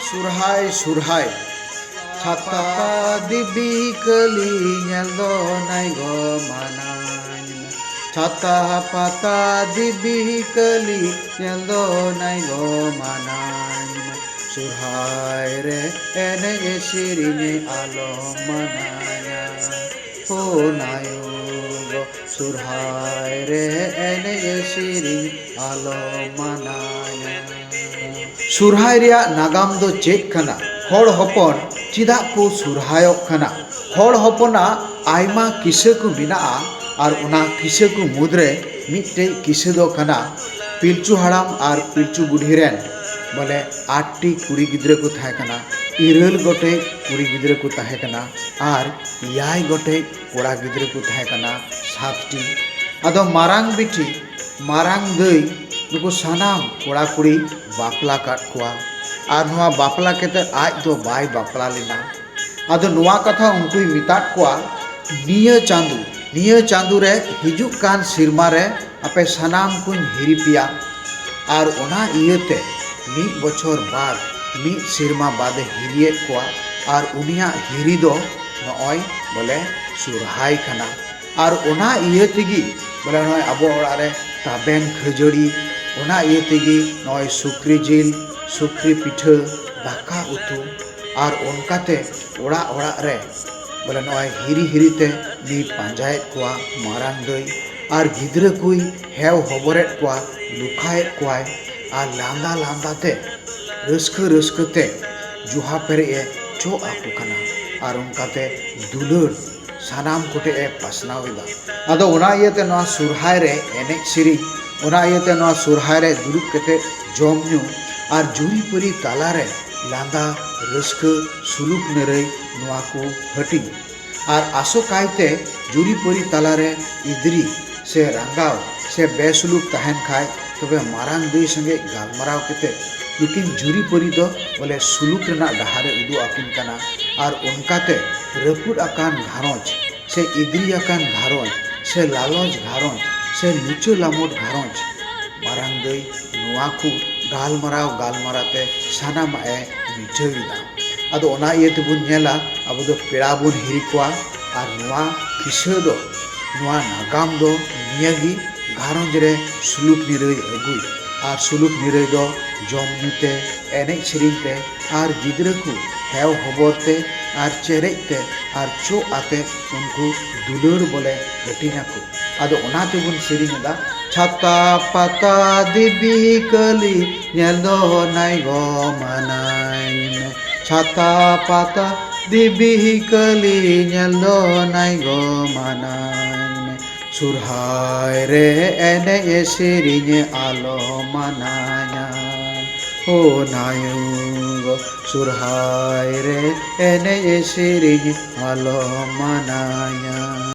Surhai surhai Chata dibi kali nyalo nai go mananya Chata pata dibi kali nyalo nai go mananya Surhai re ene sirine alo mananya Ho nayo go surhai re ene sirine alo mananya Surhai ria nagam do chet kana hor hopon चिदा को सुरहायोक खाना हर हपना आयमा किसे को बिनाआ और उना किसे को मुद्रे मिट्टे किसे दो खाना पिलचू हड़ाम और पिलचू बुढ़ीरेन बोले 8टी कुड़ी गिद्रे को थाहे कना इरल गोटे कुड़ी गिद्रे को थाहे कना और 6 गोटे कोड़ा गिद्रे को थाहे कना 7टी अदो मारांग बिटी मारांग दई नुको सानाम कोड़ा कुड़ी बापला काट कुआ और नुआ बापला केते आज दो बाय बापला लेना आदो नुआ कथा उनको मिताट कोआ निय चांदू रे हिजुक कान सिरमा रे आपे सनाम कुन हिरिपिया और ओना इयते 1 बछर बाद 1 सिरमा बाद हिरिये कोआ और उनिया हिरी दो नय बोले सुरहाय खाना और ओना इयतेगी बोले नय अबो ओड़ा रे ताबेन खजड़ी ओना इयतेगी नय सुक्री जिल सुक्री पिठा दाका उतु और उनकाते ओड़ा ओड़ा रे बोले नय हिरी हिरीते नी पांजाए कोआ मारांग दई और गिद्रे कुई हेव हबरेट कोआ लुखाएट कोआय और लांदा लांदाते रस्कते जुहा पेरे चो आकु कना और उनकाते दुलर सानाम कोटे पासनावेदा आदो ओना इयते नवा सुरहाय रे एनेज सिरी ओना इयते नवा सुरहाय रे दुरुब केते जम न्यू और जुरी परी तालारे लांदा रस्क सुलुक नरई नुआ को हटी और आसो कायते जुरी परी तालारे इदरी से रंगाव से बेसुलुक तहन खाय तबे मारांग दई संगे गालमाराव केते लेकिन जुरी परी दो बोले सुलुक रना डहारे उदु आकिन कना और उनकाते रपुड आकान घारोज से इदरी आकान घारोज से लालज घारोज से लुचो लामोट घारोज मारांग दई नुआ को गालमाराते सानाम मिठविदा अदो ओना इयते बुन नेला अब दो पेड़ा बुन हिरी कोआ और नुआ किसे दो नुआ नागाम दो नियागी घारोंज रे सुलुक निरई अगुई और सुलुक निरई दो जम नुते एनेज सेरिंते और गिद्रे को हेव हबरते और चेरेजते और चो आते उनको दुलर बोले हटिना को अदो ओनाते बुन सेरिंदा छाता पाता दिबी कली नेलो नाई गो मनाइन छाता पाता दिबी कली नेलो नाई गो मनाइन सुरहाय रे एने सेरिने आलो मनाया हो नायुगो सुरहाय रे एने सेरिने आलो मनाया।